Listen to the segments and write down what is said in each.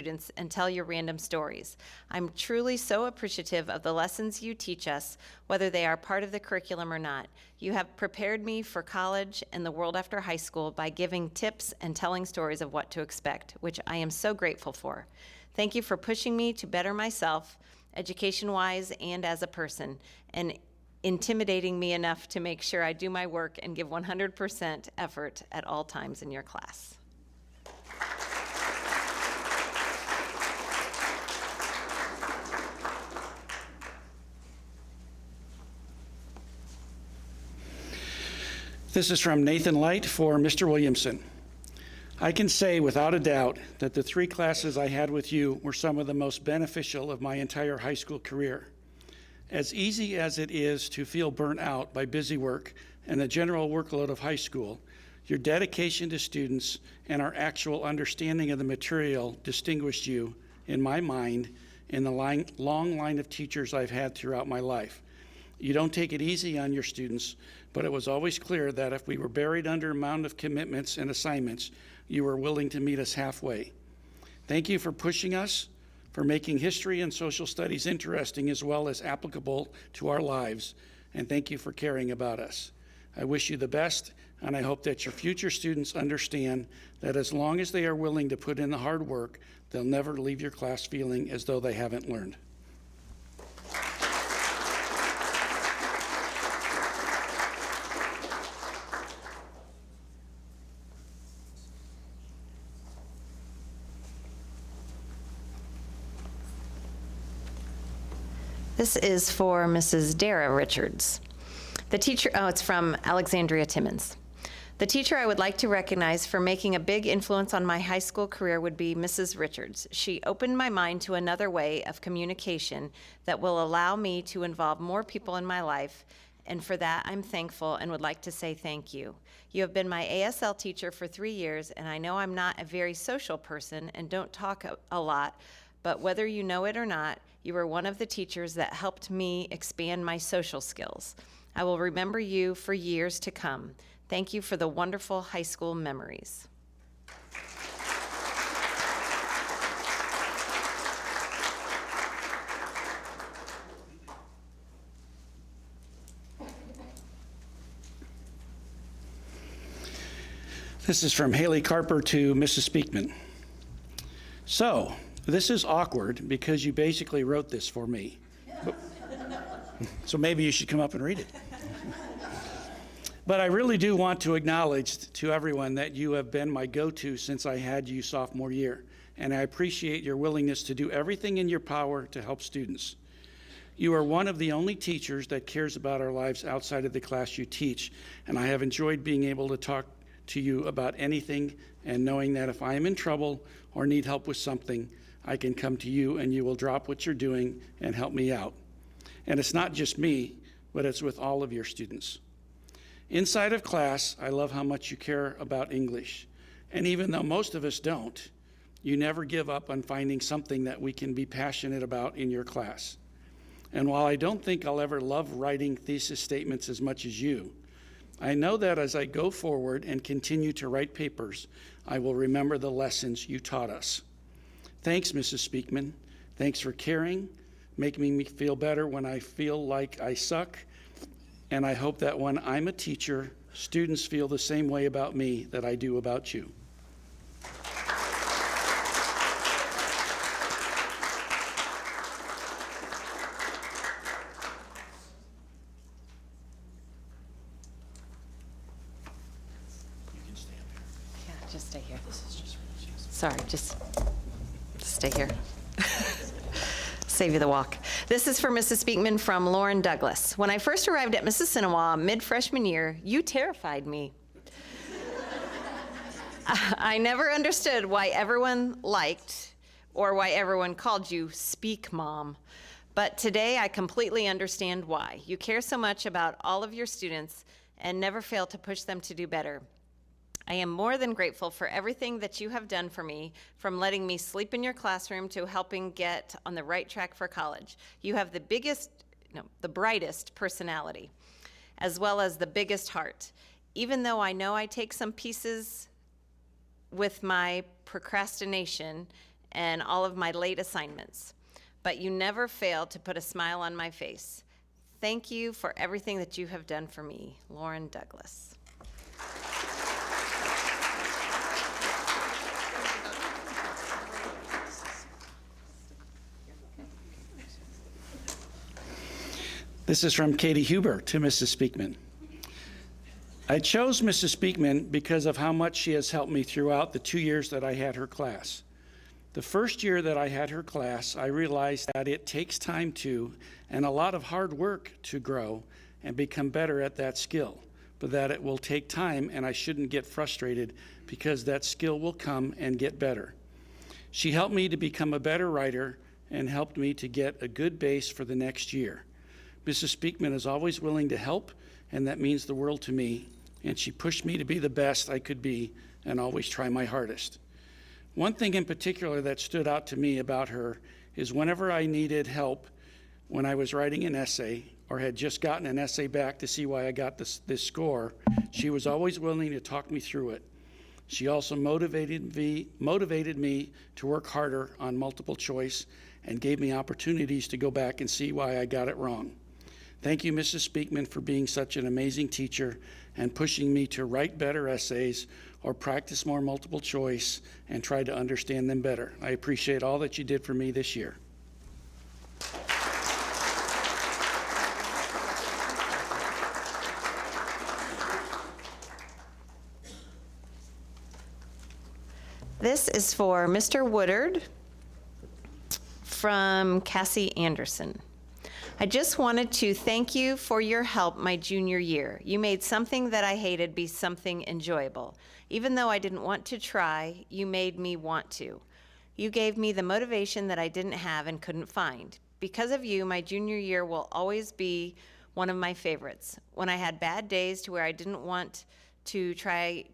students and tell your random stories. I'm truly so appreciative of the lessons you teach us, whether they are part of the curriculum or not. You have prepared me for college and the world after high school by giving tips and telling stories of what to expect, which I am so grateful for. Thank you for pushing me to better myself, education-wise and as a person, and intimidating me enough to make sure I do my work and give 100% effort at all times in your class. This is from Nathan Light for Mr. Williamson. I can say without a doubt that the 3 classes I had with you were some of the most beneficial of my entire high school career. As easy as it is to feel burnt out by busy work and the general workload of high school, your dedication to students and our actual understanding of the material distinguished you, in my mind, in the long line of teachers I've had throughout my life. You don't take it easy on your students, but it was always clear that if we were buried under a mound of commitments and assignments, you were willing to meet us halfway. Thank you for pushing us, for making history and social studies interesting as well as applicable to our lives, and thank you for caring about us. I wish you the best, and I hope that your future students understand that as long as they are willing to put in the hard work, they'll never leave your class feeling as though they haven't learned. This is for Mrs. Dara Richards. The teacher, it's from Alexandria Timmons. The teacher I would like to recognize for making a big influence on my high school career would be Mrs. Richards. She opened my mind to another way of communication that will allow me to involve more people in my life, and for that I'm thankful and would like to say thank you. You have been my ASL teacher for 3 years, and I know I'm not a very social person and don't talk a lot, but whether you know it or not, you were one of the teachers that helped me expand my social skills. I will remember you for years to come. Thank you for the wonderful high school memories. This is from Haley Carper to Mrs. Speakman. So, this is awkward because you basically wrote this for me. So maybe you should come up and read it. But I really do want to acknowledge to everyone that you have been my go-to since I had you sophomore year, and I appreciate your willingness to do everything in your power to help students. You are one of the only teachers that cares about our lives outside of the class you teach, and I have enjoyed being able to talk to you about anything and knowing that if I am in trouble or need help with something, I can come to you and you will drop what you're doing and help me out. And it's not just me, but it's with all of your students. Inside of class, I love how much you care about English. And even though most of us don't, you never give up on finding something that we can be passionate about in your class. And while I don't think I'll ever love writing thesis statements as much as you, I know that as I go forward and continue to write papers, I will remember the lessons you taught us. Thanks, Mrs. Speakman. Thanks for caring, making me feel better when I feel like I suck, and I hope that when I'm a teacher, students feel the same way about me that I do about you. Just stay here. Sorry, just stay here. Save you the walk. This is for Mrs. Speakman from Lauren Douglas. When I first arrived at Mississinewa mid-freshman year, you terrified me. I never understood why everyone liked or why everyone called you Speak Mom. But today I completely understand why. You care so much about all of your students and never fail to push them to do better. I am more than grateful for everything that you have done for me, from letting me sleep in your classroom to helping get on the right track for college. You have the brightest personality, as well as the biggest heart. Even though I know I take some pieces with my procrastination and all of my late assignments. But you never failed to put a smile on my face. Thank you for everything that you have done for me, Lauren Douglas. This is from Katie Huber to Mrs. Speakman. I chose Mrs. Speakman because of how much she has helped me throughout the 2 years that I had her class. The first year that I had her class, I realized that it takes time to, and a lot of hard work to grow and become better at that skill, but that it will take time and I shouldn't get frustrated because that skill will come and get better. She helped me to become a better writer and helped me to get a good base for the next year. Mrs. Speakman is always willing to help, and that means the world to me, and she pushed me to be the best I could be and always try my hardest. One thing in particular that stood out to me about her is whenever I needed help when I was writing an essay or had just gotten an essay back to see why I got this score, she was always willing to talk me through it. She also motivated me to work harder on multiple choice and gave me opportunities to go back and see why I got it wrong. Thank you, Mrs. Speakman, for being such an amazing teacher and pushing me to write better essays or practice more multiple choice and try to understand them better. I appreciate all that you did for me this year. This is for Mr. Woodard from Cassie Anderson. I just wanted to thank you for your help my junior year. You made something that I hated be something enjoyable. Even though I didn't want to try, you made me want to. You gave me the motivation that I didn't have and couldn't find. Because of you, my junior year will always be one of my favorites. When I had bad days to where I didn't want to try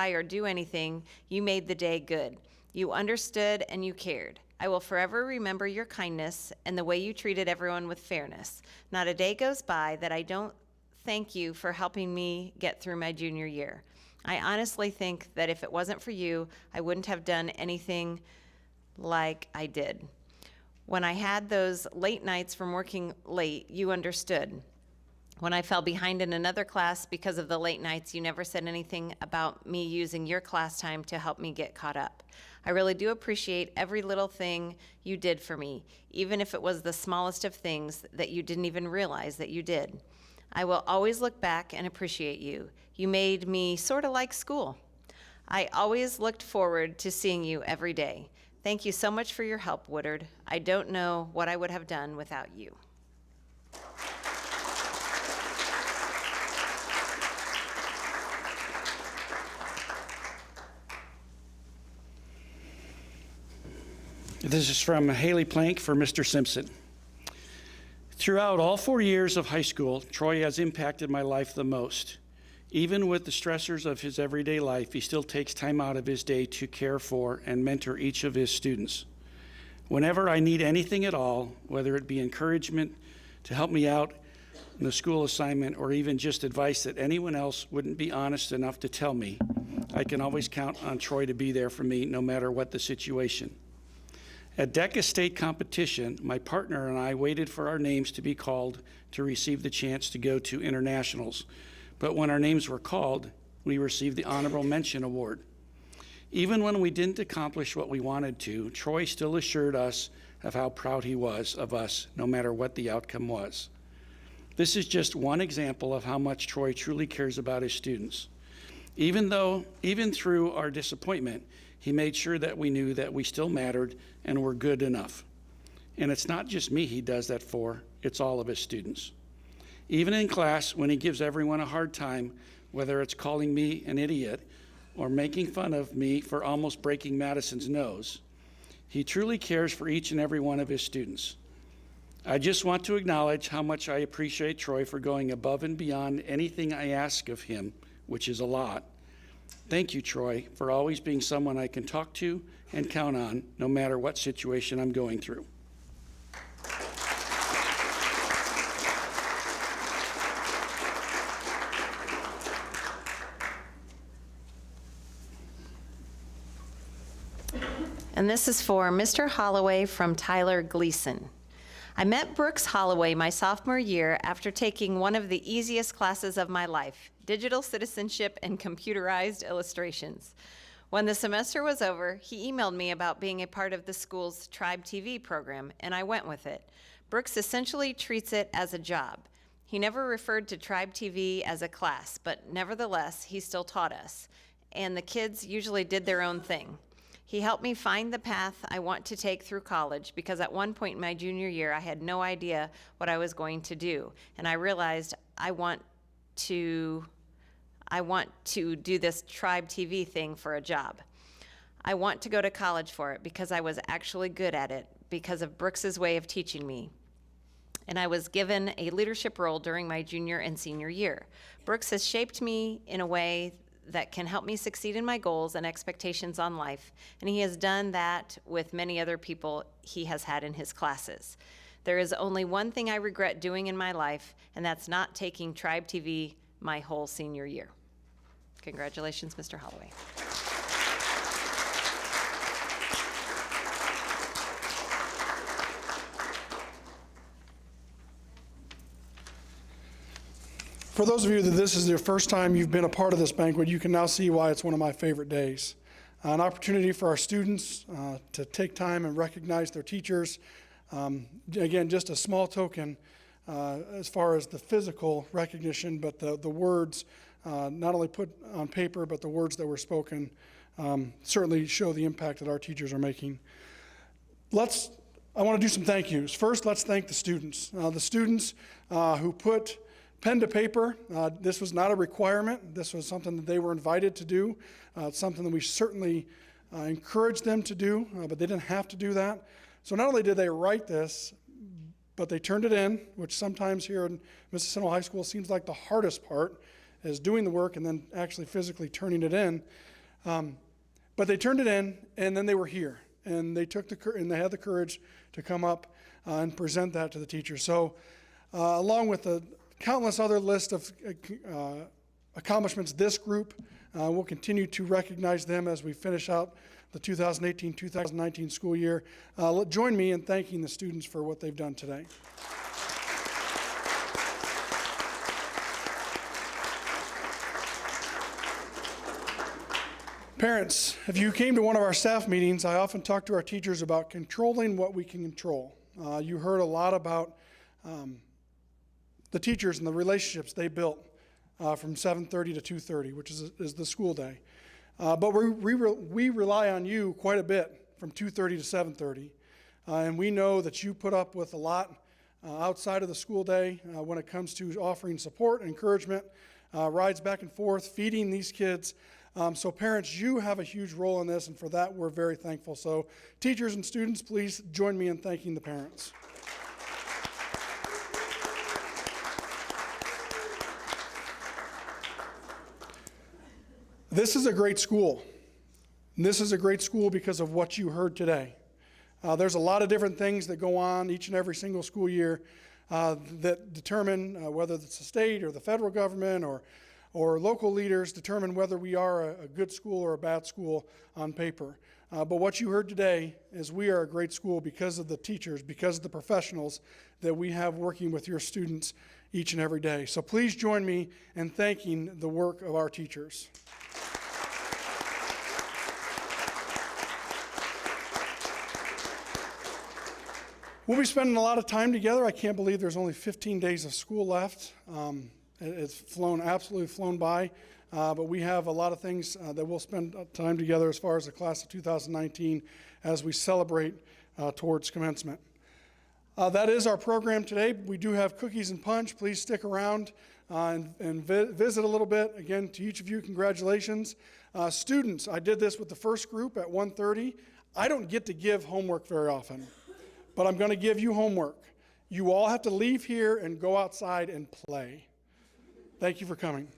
or do anything, you made the day good. You understood and you cared. I will forever remember your kindness and the way you treated everyone with fairness. Not a day goes by that I don't thank you for helping me get through my junior year. I honestly think that if it wasn't for you, I wouldn't have done anything like I did. When I had those late nights from working late, you understood. When I fell behind in another class because of the late nights, you never said anything about me using your class time to help me get caught up. I really do appreciate every little thing you did for me, even if it was the smallest of things that you didn't even realize that you did. I will always look back and appreciate you. You made me sort of like school. I always looked forward to seeing you every day. Thank you so much for your help, Woodard. I don't know what I would have done without you. This is from Haley Plank for Mr. Simpson. Throughout all 4 years of high school, Troy has impacted my life the most. Even with the stressors of his everyday life, he still takes time out of his day to care for and mentor each of his students. Whenever I need anything at all, whether it be encouragement to help me out in the school assignment or even just advice that anyone else wouldn't be honest enough to tell me, I can always count on Troy to be there for me no matter what the situation. At DECA state competition, my partner and I waited for our names to be called to receive the chance to go to internationals. But when our names were called, we received the Honorable Mention Award. Even when we didn't accomplish what we wanted to, Troy still assured us of how proud he was of us, no matter what the outcome was. This is just one example of how much Troy truly cares about his students. Even through our disappointment, he made sure that we knew that we still mattered and were good enough. And it's not just me he does that for, it's all of his students. Even in class, when he gives everyone a hard time, whether it's calling me an idiot or making fun of me for almost breaking Madison's nose, he truly cares for each and every one of his students. I just want to acknowledge how much I appreciate Troy for going above and beyond anything I ask of him, which is a lot. Thank you, Troy, for always being someone I can talk to and count on, no matter what situation I'm going through. and this is for Mr. Holloway from Tyler Gleason. I met Brooks Holloway my sophomore year after taking one of the easiest classes of my life, digital citizenship and computerized illustrations. When the semester was over, he emailed me about being a part of the school's TribeTV program, and I went with it. Brooks essentially treats it as a job. He never referred to TribeTV as a class, but nevertheless, he still taught us, and the kids usually did their own thing. He helped me find the path I want to take through college because at one point in my junior year, I had no idea what I was going to do, and I realized I want to do this TribeTV thing for a job. I want to go to college for it because I was actually good at it because of Brooks's way of teaching me. And I was given a leadership role during my junior and senior year. Brooks has shaped me in a way that can help me succeed in my goals and expectations on life, and he has done that with many other people he has had in his classes. There is only one thing I regret doing in my life, and that's not taking TribeTV my whole senior year. Congratulations, Mr. Holloway. For those of you that this is your first time you've been a part of this banquet, you can now see why it's one of my favorite days. An opportunity for our students to take time and recognize their teachers. Again, just a small token as far as the physical recognition, but the words, not only put on paper, but the words that were spoken certainly show the impact that our teachers are making. I want to do some thank yous. First, let's thank the students. The students who put pen to paper. This was not a requirement. This was something that they were invited to do. It's something that we certainly encouraged them to do, but they didn't have to do that. So not only did they write this, but they turned it in, which sometimes here in Mississinewa High School seems like the hardest part, is doing the work and then actually physically turning it in. But they turned it in, and then they were here, and they had the courage to come up and present that to the teachers. So along with the countless other list of accomplishments, this group will continue to recognize them as we finish out the 2018-2019 school year. Join me in thanking the students for what they've done today. Parents, if you came to one of our staff meetings, I often talk to our teachers about controlling what we can control. You heard a lot about the teachers and the relationships they built from 7:30 to 2:30, which is the school day. But we rely on you quite a bit from 2:30 to 7:30. And we know that you put up with a lot outside of the school day when it comes to offering support, encouragement, rides back and forth, feeding these kids. So parents, you have a huge role in this, and for that we're very thankful. So teachers and students, please join me in thanking the parents. This is a great school. And this is a great school because of what you heard today. There's a lot of different things that go on each and every single school year that determine whether it's the state or the federal government or local leaders determine whether we are a good school or a bad school on paper. But what you heard today is we are a great school because of the teachers, because of the professionals that we have working with your students each and every day. So please join me in thanking the work of our teachers. We'll be spending a lot of time together. I can't believe there's only 15 days of school left. It's absolutely flown by, but we have a lot of things that we'll spend time together as far as the class of 2019 as we celebrate towards commencement. That is our program today. We do have cookies and punch. Please stick around and visit a little bit. Again, to each of you, congratulations. Students, I did this with the first group at 1:30. I don't get to give homework very often, but I'm going to give you homework. You all have to leave here and go outside and play. Thank you for coming.